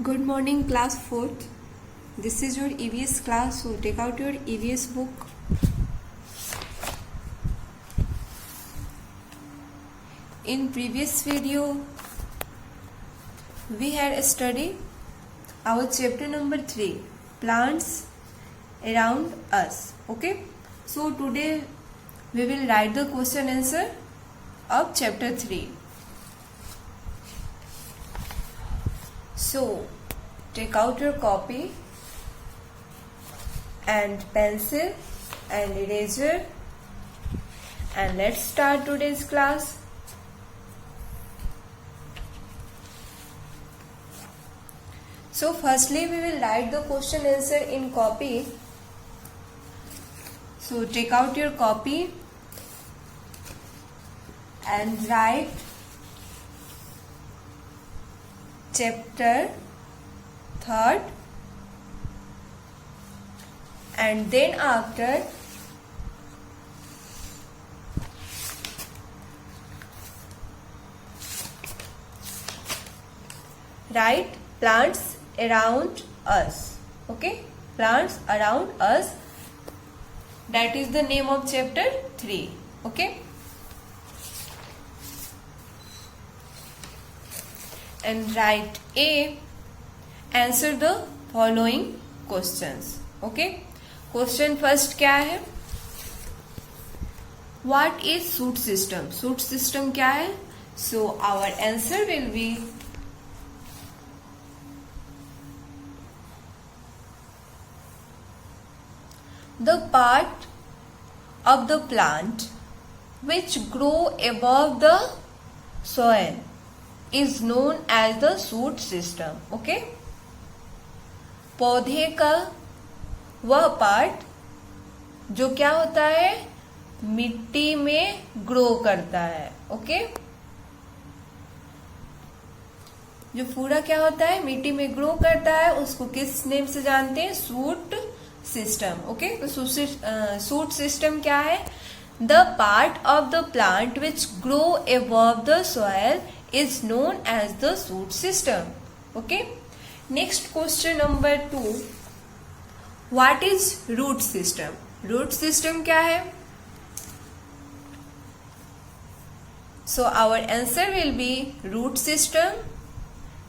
Good morning, class 4th. This is your EVS class, so take out your EVS book. In previous video, we had studied our chapter number 3, plants around us. Okay, so today we will write the question answer of chapter 3. So take out your copy and pencil and eraser and let's start today's class. So firstly we will write the question answer in copy. So take out your copy and write chapter 3rd and then after write plants around us. Okay, plants around us, that is the name of chapter 3. Okay, and write A, answer the following questions. Okay, question first क्या है? What is shoot system? Shoot system क्या है? So our answer will be the part of the plant which grow above the soil is known as the shoot system. Okay, पौधे का वह part जो क्या होता है, मिट्टी में ग्रो करता है. ओके, जो पूरा क्या होता है, मिट्टी में ग्रो करता है, उसको किस नेम से जानते हैं? Shoot system. ओके, तो शूट सिस्टम क्या है? The part of the plant which grow above the soil is known as the shoot system. Okay, next question number 2, what is root system? Root system क्या है? So our answer will be root system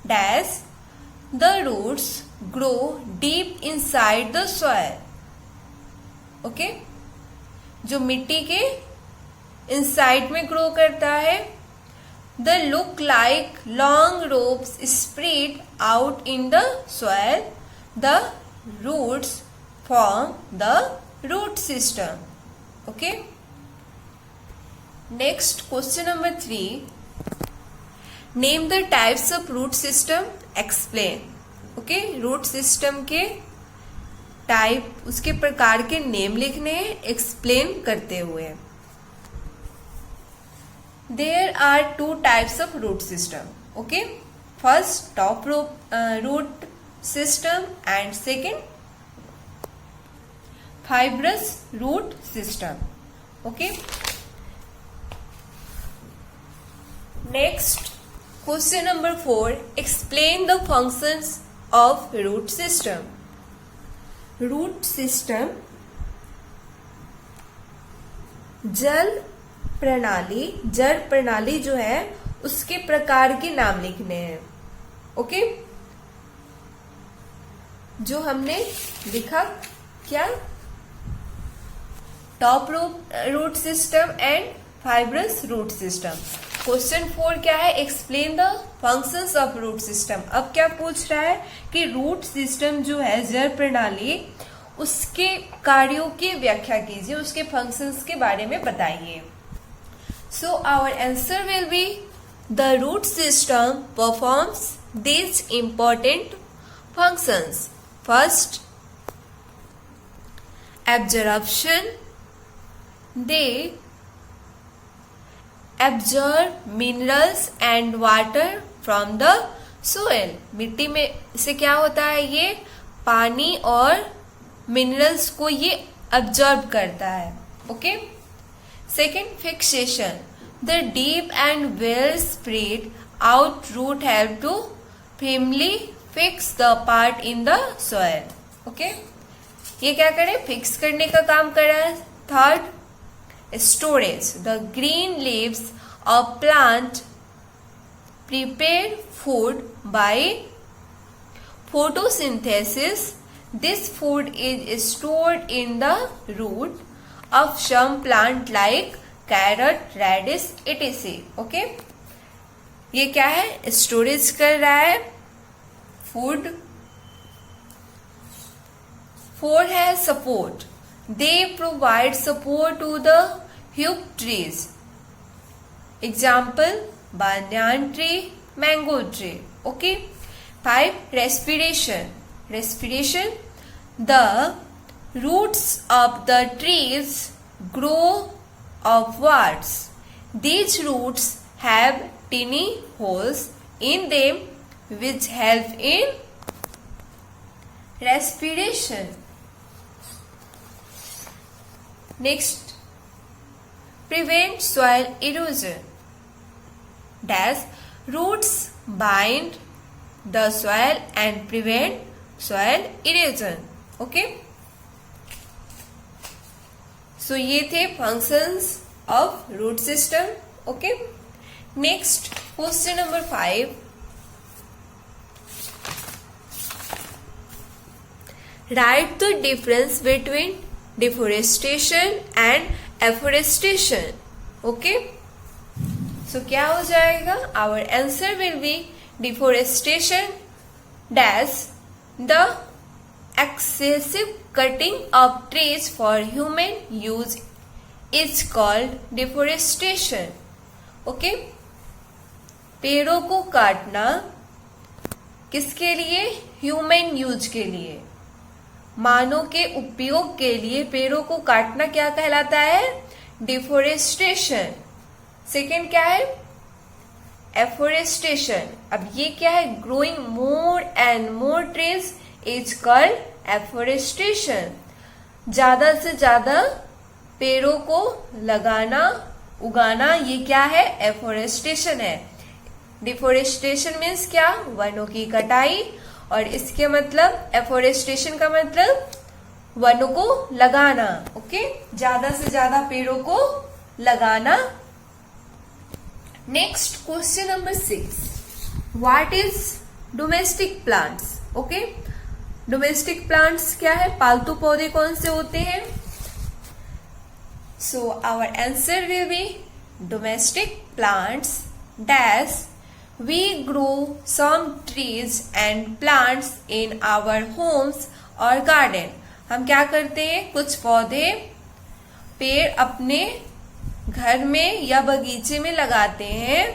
dash the roots grow deep inside the soil. Okay, जो मिट्टी के inside में grow करता है. They look like long ropes spread out in the soil. The roots form the root system. Okay. Next question number 3. Name the types of root system. Explain. Okay. Root system के type, उसके प्रकार के name लिखने हैं explain करते हुए. There are 2 types of root system. Okay, first top root system and second fibrous root system. Okay, next question number 4, explain the functions of root system. Root system जड़ प्रणाली जो है उसके प्रकार के नाम लिखने हैं. ओके, जो हमने लिखा क्या, tap root system and fibrous root system. Question 4 क्या है? Explain the functions of root system. अब क्या पूछ रहा है कि रूट सिस्टम जो है जड़ प्रणाली, उसके कार्यों की व्याख्या कीजिए, उसके फंक्शंस के बारे में बताइए. So our answer will be the root system performs these important functions. First, absorption. They absorb minerals and water from the soil. मिट्टी में से क्या होता है, ये पानी और मिनरल्स को ये अब्जॉर्ब करता है. Okay, Second, fixation. The deep and well spread out root help to firmly fix the part in the soil. Okay, ये क्या करे, फिक्स करने का काम कर रहा है. Third, storage. The green leaves of plant prepare food bye photosynthesis. This food is stored in the root of some plant like carrot, radish, etc. Okay, ये क्या है, स्टोरेज कर रहा है फूड. फोर है support. They provide support to the huge trees. Example, banyan tree, mango tree. Okay. 5. Respiration. Respiration. The roots of the trees grow upwards. These roots have tiny holes in them which help in respiration. Next, prevent soil erosion. Dash, roots bind the soil and prevent soil erosion. Okay, so ये थे functions of root system. Okay, next question number 5. Write the difference between deforestation and afforestation. Okay, so क्या हो जाएगा, our answer will be deforestation dash the excessive cutting of trees for human use is called deforestation. Okay, पेड़ों को काटना किसके लिए, human use के लिए, मानव के उपयोग के लिए पेड़ों को काटना क्या कहलाता है, डिफोरेस्टेशन. सेकेंड क्या है, एफोरेस्टेशन. अब ये क्या है, growing more and more trees is called afforestation. ज्यादा से ज्यादा पेड़ों को लगाना, उगाना, ये क्या है, एफोरेस्टेशन है. डिफोरेस्टेशन मीन्स क्या, वनों की कटाई, और इसके मतलब एफोरेस्टेशन का मतलब वनों को लगाना. ओके, ज्यादा से ज्यादा पेड़ों को लगाना. Next question number 6. What is domestic plants. Okay, domestic plants क्या है, पालतू पौधे कौन से होते हैं. So our answer will be domestic plants dash we grow some trees and plants in our homes or garden. हम क्या करते हैं, कुछ पौधे, पेड़ अपने घर में या बगीचे में लगाते हैं.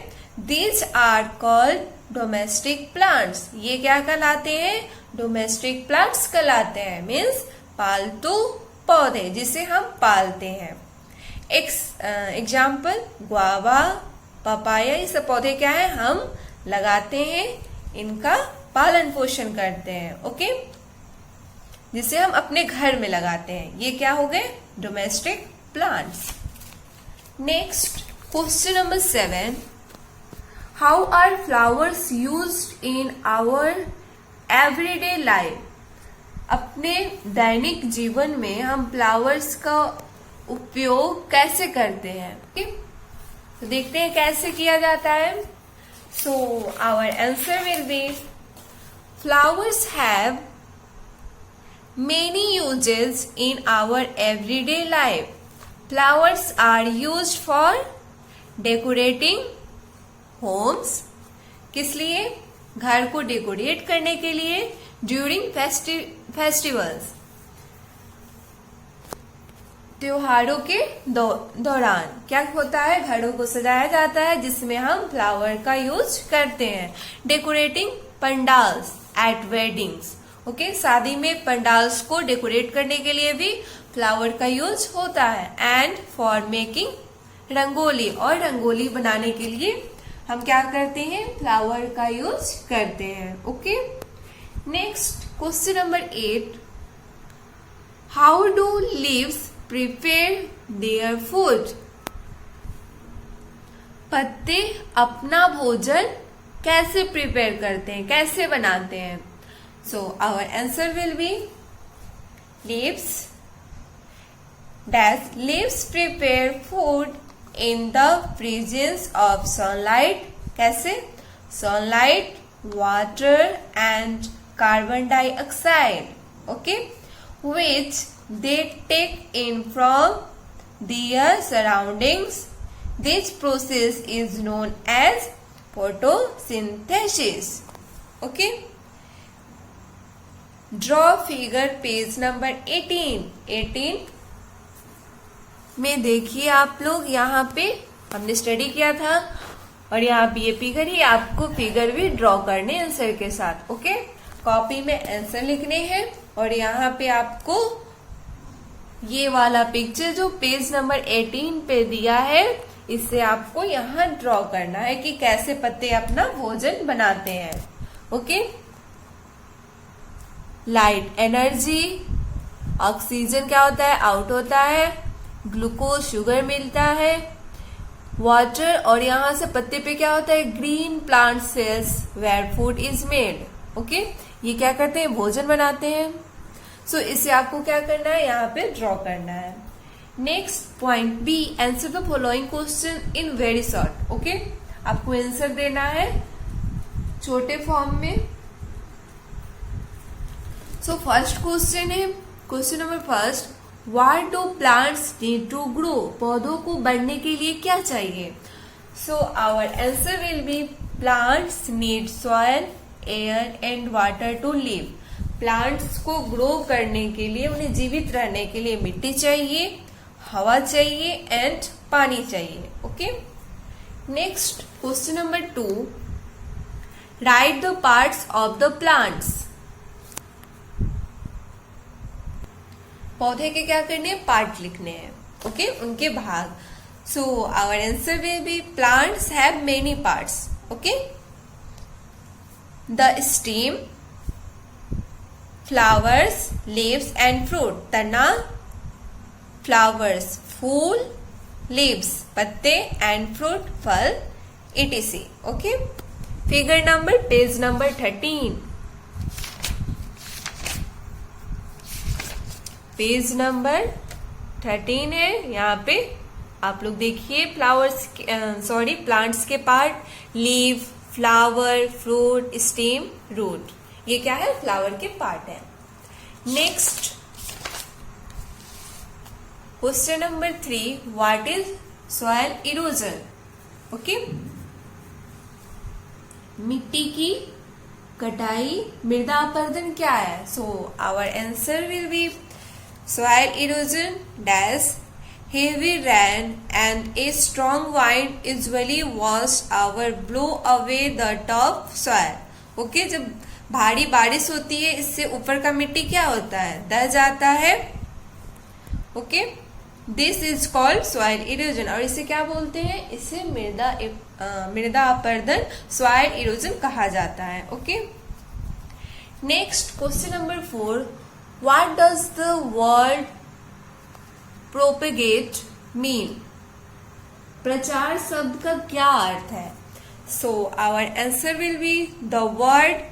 These are called domestic plants. ये क्या कहलाते हैं, डोमेस्टिक प्लांट्स कहलाते हैं. मीन्स पालतू पौधे जिसे हम पालते हैं. एग्जाम्पल, गुआवा, पपाया, ये सब पौधे क्या है, हम लगाते हैं, इनका पालन पोषण करते हैं. ओके, जिसे हम अपने घर में लगाते हैं. ये क्या हो गए, domestic plants. Next question number 7. How are flowers used in our everyday life. अपने दैनिक जीवन में हम फ्लावर्स का उपयोग कैसे करते हैं. ओके, तो देखते हैं कैसे किया जाता है. So our answer will be flowers have many uses in our everyday life. Flowers are used for decorating homes. किस लिए, घर को डेकोरेट करने के लिए. ड्यूरिंग फेस्टिवल्स, त्योहारों के दौरान क्या होता है, घरों को सजाया जाता है जिसमें हम फ्लावर का यूज करते हैं. Decorating pandals at weddings. Okay, शादी में पंडाल्स को डेकोरेट करने के लिए भी फ्लावर का यूज होता है. एंड फॉर मेकिंग रंगोली, और रंगोली बनाने के लिए हम क्या करते हैं, फ्लावर का यूज करते हैं. Okay, next question number 8. How do leaves prepare their food. पत्ते अपना भोजन कैसे प्रिपेयर करते हैं, कैसे बनाते हैं? So our answer will be leaves dash leaves prepare food in the presence of sunlight. कैसे? Sunlight, water and carbon dioxide, okay, which they take in from their surroundings. This process is known as photosynthesis. Okay. Draw figure page number 18. 18 में देखिए आप लोग, यहाँ पे हमने study किया था और यहाँ पे ये फिगर ही आपको फिगर भी ड्रॉ करने आंसर के साथ। ओके, कॉपी में आंसर लिखने हैं और यहाँ पे आपको ये वाला पिक्चर जो पेज नंबर 18 पे दिया है, इससे आपको यहाँ ड्रॉ करना है कि कैसे पत्ते अपना भोजन बनाते हैं। ओके, लाइट एनर्जी, ऑक्सीजन क्या होता है? आउट होता है, ग्लूकोज शुगर मिलता है, वाटर, और यहाँ से पत्ते पे क्या होता है? Green plant cells where food is made. Okay, ये क्या करते हैं? भोजन बनाते हैं। सो इसे आपको क्या करना है? यहाँ पे ड्रॉ करना है। Next point B, answer the following question in very short. Okay, आपको आंसर देना है छोटे फॉर्म में। सो फर्स्ट क्वेश्चन है, question number first, what do plants need to grow? पौधों को बढ़ने के लिए क्या चाहिए? So our answer will be plants need soil, air and water to live. Plants को ग्रो करने के लिए, उन्हें जीवित रहने के लिए मिट्टी चाहिए, हवा चाहिए एंड पानी चाहिए। Okay, next question number 2, right the parts of the plants. पौधे के क्या करने हैं? पार्ट लिखने हैं। ओके, उनके भाग। So our answer will be plants have many parts. Okay, the stem, flowers, leaves and fruit. तना, फ्लावर्स फूल, लीव्स पत्ते एंड फ्रूट फल, etc. Okay, figure number page number 13। Page number 13 है, यहाँ पे आप लोग देखिए फ्लावर्स, प्लांट्स के part, leaf, flower, fruit, stem, root, ये क्या है? फ्लावर के पार्ट है। Next question number 3, what is soil erosion? Okay, मिट्टी की कटाई, मृदा अपरदन क्या है? So our answer will be soil erosion dash heavy rain and a strong wind usually wash or blow away the top soil. Okay, जब भारी बारिश होती है, इससे ऊपर का मिट्टी क्या होता है? दह जाता है। Okay, this is called soil erosion. और इसे क्या बोलते हैं? इसे मृदा अपरदन, सॉइल इरोजन कहा जाता है। Okay, next question number 4, What does the word propagate mean? प्रचार शब्द का क्या अर्थ है? So our answer will be the word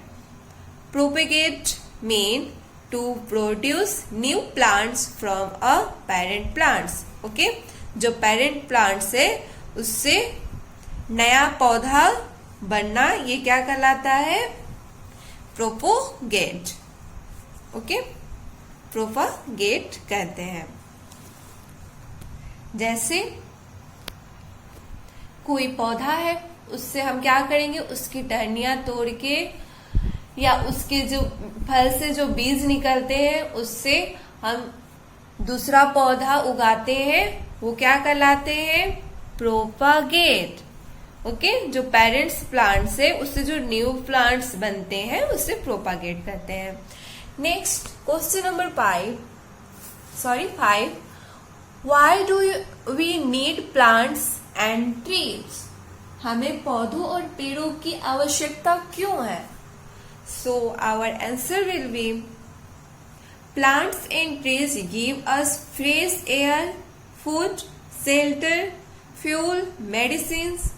propagate mean to produce new plants from a parent plants. Okay? जो parent plants है उससे नया पौधा बनना, ये क्या कहलाता है? Propagate. Okay? प्रोपागेट कहते हैं। जैसे कोई पौधा है, उससे हम क्या करेंगे? उसकी टहनियां तोड़ के या उसके जो फल से जो बीज निकलते हैं, उससे हम दूसरा पौधा उगाते हैं, वो क्या कहलाते हैं? प्रोपागेट। ओके, जो पेरेंट्स प्लांट्स है उससे जो न्यू प्लांट्स बनते हैं उससे प्रोपागेट कहते हैं। Next question number 5, why do we need plants and trees? हमें पौधों और पेड़ों की आवश्यकता क्यों है? So our answer will be plants and trees give us fresh air, food, shelter, fuel, medicines.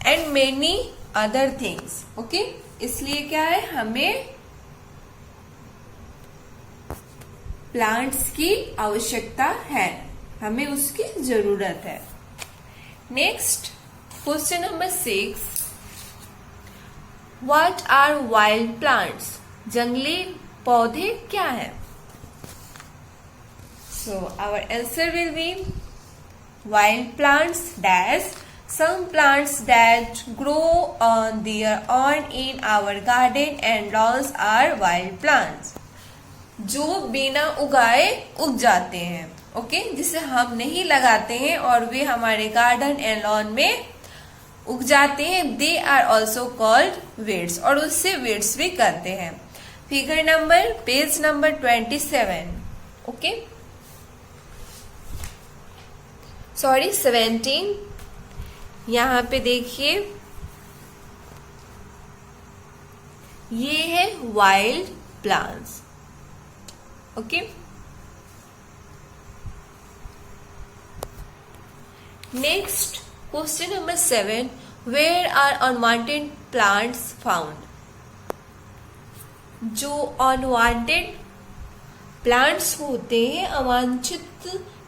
And many other things. Okay, इसलिए क्या है, हमें प्लांट्स की आवश्यकता है, हमें उसकी जरूरत है। Next question number 6, what are wild plants? जंगली पौधे क्या है? So our answer will be wild plants dash some plants that grow on their own in our garden and lawns are wild plants। जो बिना उगाए उग जाते हैं, ओके, जिसे हम नहीं लगाते हैं और वे हमारे गार्डन एंड लॉन में उग जाते हैं, they are also called weeds, और उससे वीड्स भी करते हैं। Figure number page number 27, okay, sorry 17। यहाँ पे देखिए, ये है wild plants. Okay, next question number 7, where are unwanted plants found? जो अनवांटेड प्लांट्स होते हैं, अवांछित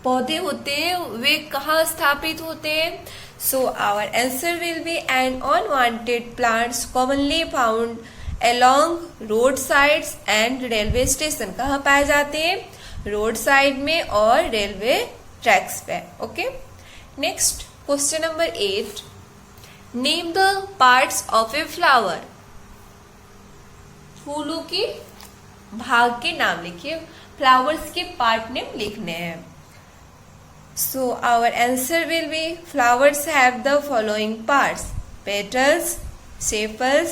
पौधे होते हैं, वे कहाँ स्थापित होते हैं? So our answer will be an unwanted plants commonly found along road sides and railway station. कहाँ पाए जाते हैं? रोड साइड में और रेलवे ट्रैक्स पे। Okay, next question number 8, name the parts of a flower. फूलों के भाग के नाम लिखिए, फ्लावर्स के पार्ट नेम लिखने हैं। So our answer will be flowers have the following parts: petals, sepals,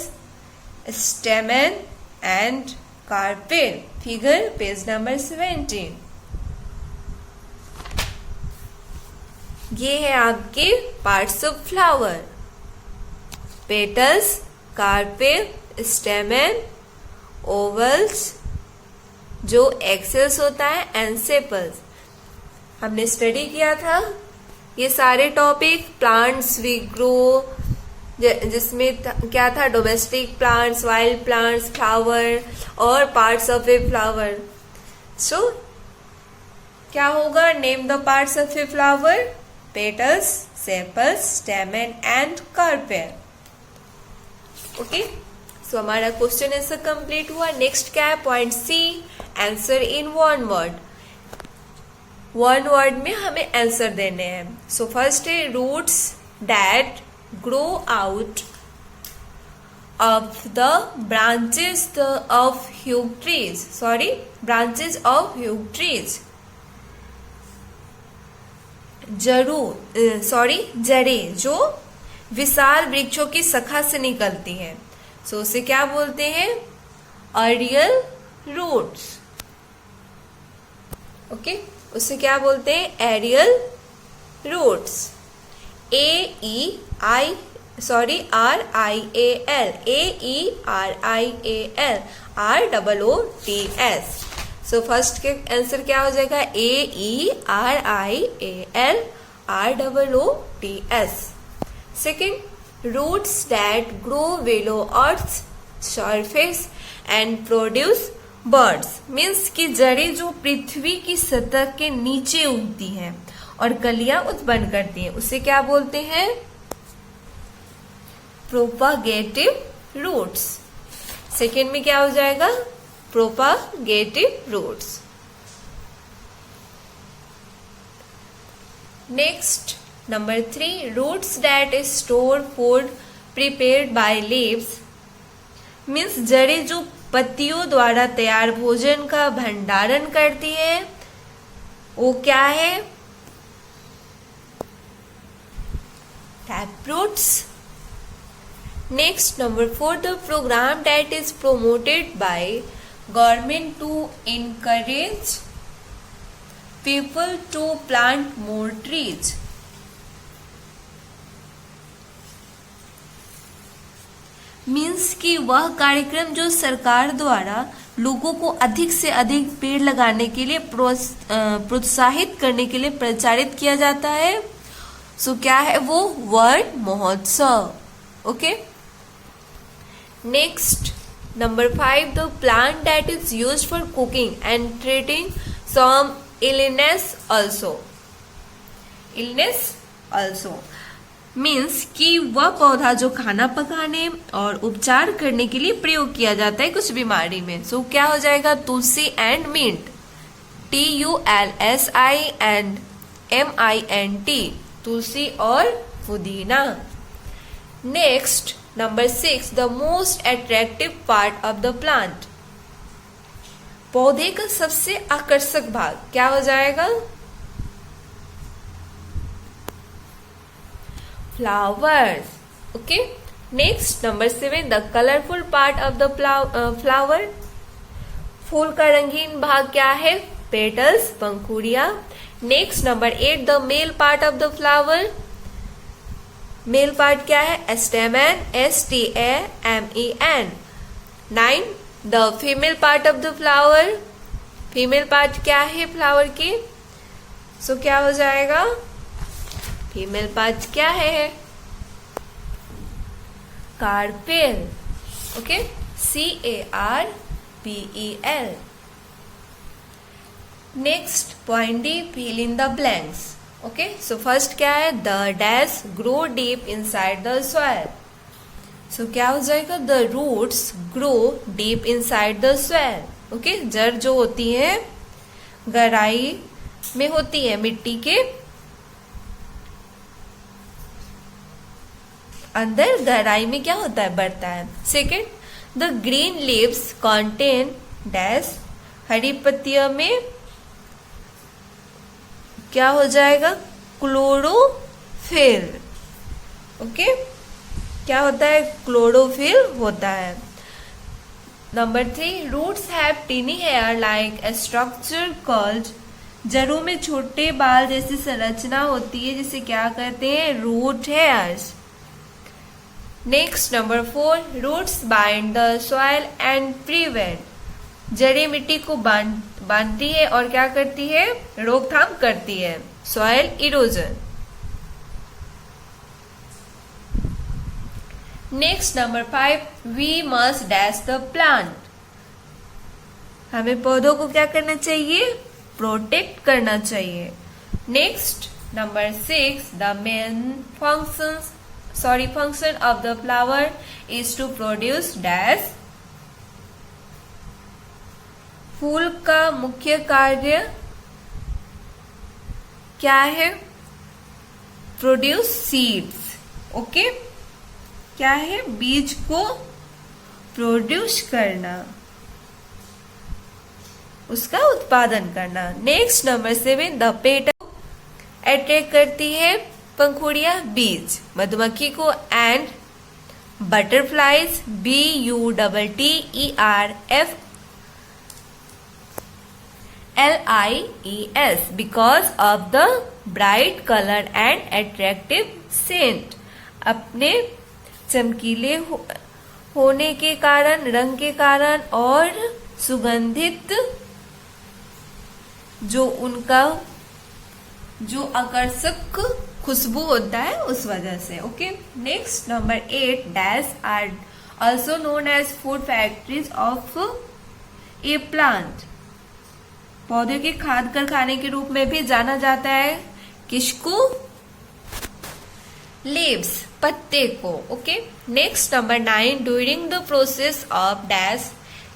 stamen and carpel. Figure page number 17। ये है आपके parts of flower: petals, carpel, stamen, ovals जो एक्सेल्स होता है, and sepals। हमने स्टडी किया था ये सारे टॉपिक, प्लांट्स वी ग्रो, जिसमें क्या था, domestic plants, wild plants, flower और parts of a flower. So क्या होगा? Name the parts of a flower: petals, sepals, stamen and carpel. Okay, so हमारा क्वेश्चन आंसर कंप्लीट हुआ। नेक्स्ट क्या है? Point C, answer in one word. One word में हमें answer देने हैं। सो फर्स्ट है roots that grow out of the branches of huge trees, sorry branches of huge trees. जड़ें जो विशाल वृक्षों की शाखा से निकलती हैं, सो उसे क्या बोलते हैं? Aerial roots. ओके, उसे क्या बोलते हैं? Aerial roots. AEI RIAL, AERIAL, ROOTS। So first के आंसर क्या हो जाएगा? AERIAL ROOTS। Second, roots that grow below earth surface and produce birds, means की जड़ें जो पृथ्वी की सतह के नीचे उगती हैं और कलियां उत्पन्न करती हैं, उसे क्या बोलते हैं? प्रोपागेटिव रूट्स। सेकेंड में क्या हो जाएगा? Propagative roots. Next number 3, roots that store food prepared by leaves, means जड़ें जो पत्तियों द्वारा तैयार भोजन का भंडारण करती है, वो क्या है? Taproots. Next number 4, the program that is promoted by government to encourage people to plant more trees. Means कि वह कार्यक्रम जो सरकार द्वारा लोगों को अधिक से अधिक पेड़ लगाने के लिए प्रोत्साहित करने के लिए प्रचारित किया जाता है, सो क्या है वो? वन महोत्सव। Okay. Next, number 5, the plant that is used for cooking and treating some illness also. Illness also means कि वह पौधा जो खाना पकाने और उपचार करने के लिए प्रयोग किया जाता है कुछ बीमारी में. सो क्या हो जाएगा? तुलसी एंड मिंट. TULSI&MINT. तुलसी और पुदीना. Next, number 6, the most attractive part of the plant. पौधे का सबसे आकर्षक भाग क्या हो जाएगा? Flowers. Okay. Next, number 7, the colourful part of the flower. फूल का रंगीन भाग क्या है? पेटल्स, पंखुड़ियां. Next, number 8, the male part of the flower. Male part क्या है? Stamen, STAMEN. 9, the female part of the flower. Female part क्या है फ्लावर की? सो क्या हो जाएगा? फीमेल पार्ट क्या है? Carpel. Okay. CARPEL. Next, point D, fill in the blanks. Okay. So first क्या है? The dash grow deep inside the soil. So क्या हो जाएगा? The roots grow deep inside the soil. Okay. जड़ जो होती है गहराई में होती है, मिट्टी के अंदर गहराई में क्या होता है? बढ़ता है. Second, the green leaves contain dash. हरी पत्तियों में क्या हो जाएगा? क्लोरोफिल. ओके. क्या होता है? क्लोरोफिल होता है. Number 3, roots have tiny hair like a structure called. जड़ों में छोटे बाल जैसी संरचना होती है जिसे क्या कहते हैं? Root hairs. Next, number 4, roots bind the soil and prevent. जड़ें मिट्टी को बांधती है और क्या करती है? रोकथाम करती है soil erosion. Next, number 5, we must dash the plant. हमें पौधों को क्या करना चाहिए? प्रोटेक्ट करना चाहिए. Next, number 6, the main function of the flower is to produce dash. फूल का मुख्य कार्य क्या है? Produce seeds. ओके. क्या है? बीज को प्रोड्यूस करना, उसका उत्पादन करना. Next, number 7, the petal attract करती है पंखुड़ियां, बीज. मधुमक्खी को and butterflies, BUTTERFLIES because of the bright colour and attractive scent. अपने चमकीले होने के कारण, रंग के कारण और सुगंधित जो आकर्षक खुशबू होता है उस वजह से. Okay. Next, number 8, dash are also known as food factories of a plant. पौधे के खाद्य कारखाने के रूप में भी जाना जाता है किसको? लीव्स, पत्ते को. Okay. Next, number 9, during the process of dash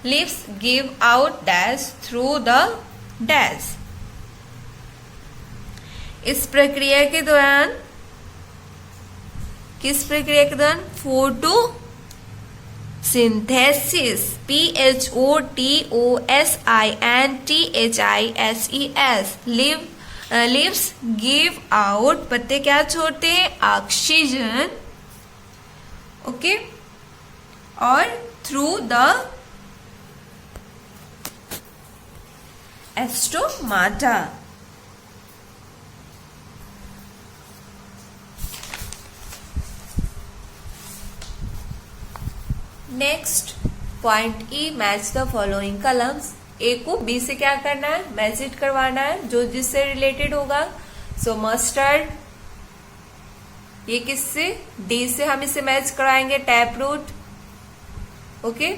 leaves give out dash through the dash. इस प्रक्रिया के दौरान, किस प्रक्रिया के दौरान? Photosynthesis, PHOTOSINTHISES. Leaves give out, पत्ते क्या छोड़ते हैं? ऑक्सीजन. ओके. और through the stomata. Next, point E, match the following columns. A को बी से क्या करना है? मैच करवाना है जो जिससे रिलेटेड होगा. सो मस्टर्ड, ये किससे, डी से हम इसे मैच कराएंगे, tap root. Okay,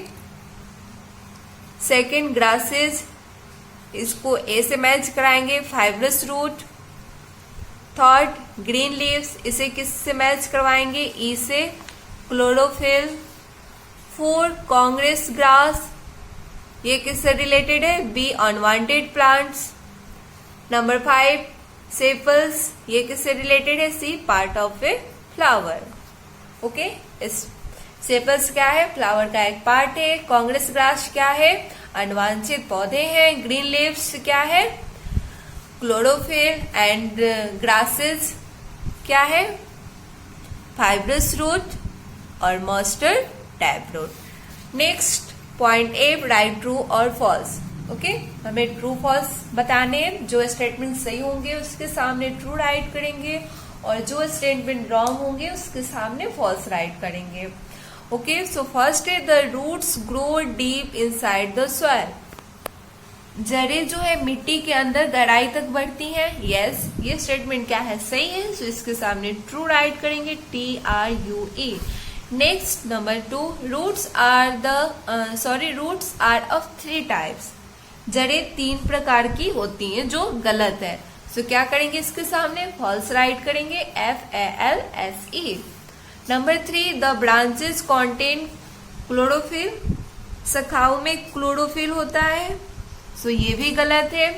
second grasses, इसको ए से मैच कराएंगे, fibrous root. Third green leaves, इसे किससे मैच करवाएंगे, ई से, क्लोरोफिल। फोर्थ कांग्रेस ग्रास, ये किससे रिलेटेड है, B unwanted plants. Number 5 sepals, ये किससे रिलेटेड है, C part of a flower. Okay, इस सेपल्स क्या है, फ्लावर का एक पार्ट है। कांग्रेस ग्रास क्या है, अनवांछित पौधे हैं। ग्रीन लीव्स क्या है, क्लोरोफिल। एंड ग्रासेस क्या है, फाइब्रस रूट और mustard tap root. Next point A, write true और फॉल्स। ओके, हमें ट्रू फॉल्स बताने हैं। जो स्टेटमेंट सही होंगे उसके सामने ट्रू राइट करेंगे और जो स्टेटमेंट रॉन्ग होंगे उसके सामने फॉल्स राइट करेंगे। ओके, सो फर्स्ट है the roots grow deep inside the soil. जड़ें जो है मिट्टी के अंदर गहराई तक बढ़ती हैं। यस, ये स्टेटमेंट क्या है, सही है। सो इसके सामने ट्रू राइट करेंगे, TRUE। Next number 2, roots are of 3 types. जड़ें 3 प्रकार की होती हैं, जो गलत है। सो क्या करेंगे, इसके सामने फॉल्स राइट करेंगे, FALSE। Number 3, the branches contain chlorophyll. शाखाओं में क्लोरोफिल होता है। सो ये भी गलत है,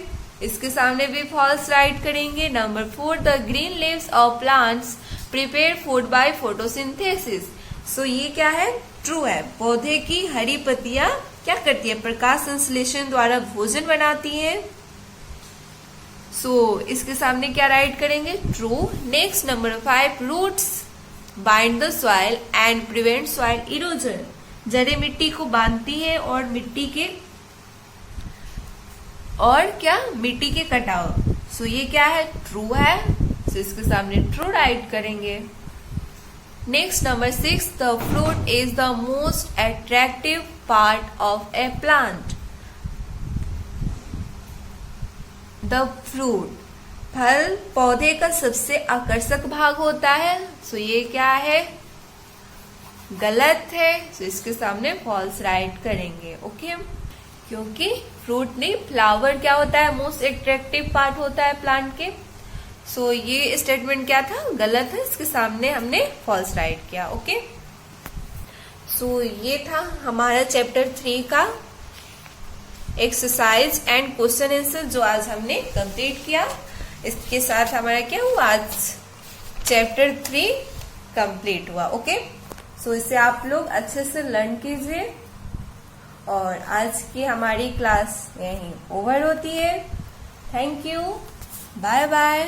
इसके सामने भी फॉल्स राइट करेंगे। Number 4, the green leaves of plants prepare food by photosynthesis. So ये क्या है, ट्रू है। पौधे की हरी पत्तियां क्या करती है, प्रकाश संश्लेषण द्वारा भोजन बनाती है। सो इसके सामने क्या राइट करेंगे, true. Next number 5, roots bind the soil and prevent soil erosion. जड़ें मिट्टी को बांधती हैं और मिट्टी के कटाव। सो ये क्या है, ट्रू है। सो इसके सामने ट्रू राइट करेंगे। Next number 6, the fruit is the most attractive part of a plant. The fruit, फल पौधे का सबसे आकर्षक भाग होता है। सो ये क्या है, गलत है। सो इसके सामने फॉल्स राइट करेंगे। ओके, क्योंकि फ्रूट नहीं, फ्लावर क्या होता है, मोस्ट अट्रैक्टिव पार्ट होता है प्लांट के। सो ये स्टेटमेंट क्या था, गलत है। इसके सामने हमने फॉल्स राइट किया। ओके, सो ये था हमारा चैप्टर 3 का एक्सरसाइज एंड क्वेश्चन आंसर, जो आज हमने कंप्लीट किया। इसके साथ हमारा क्या हुआ, आज चैप्टर 3 कंप्लीट हुआ। ओके, सो इसे आप लोग अच्छे से लर्न कीजिए। और आज की हमारी क्लास यहीं ओवर होती है। Thank you, bye bye.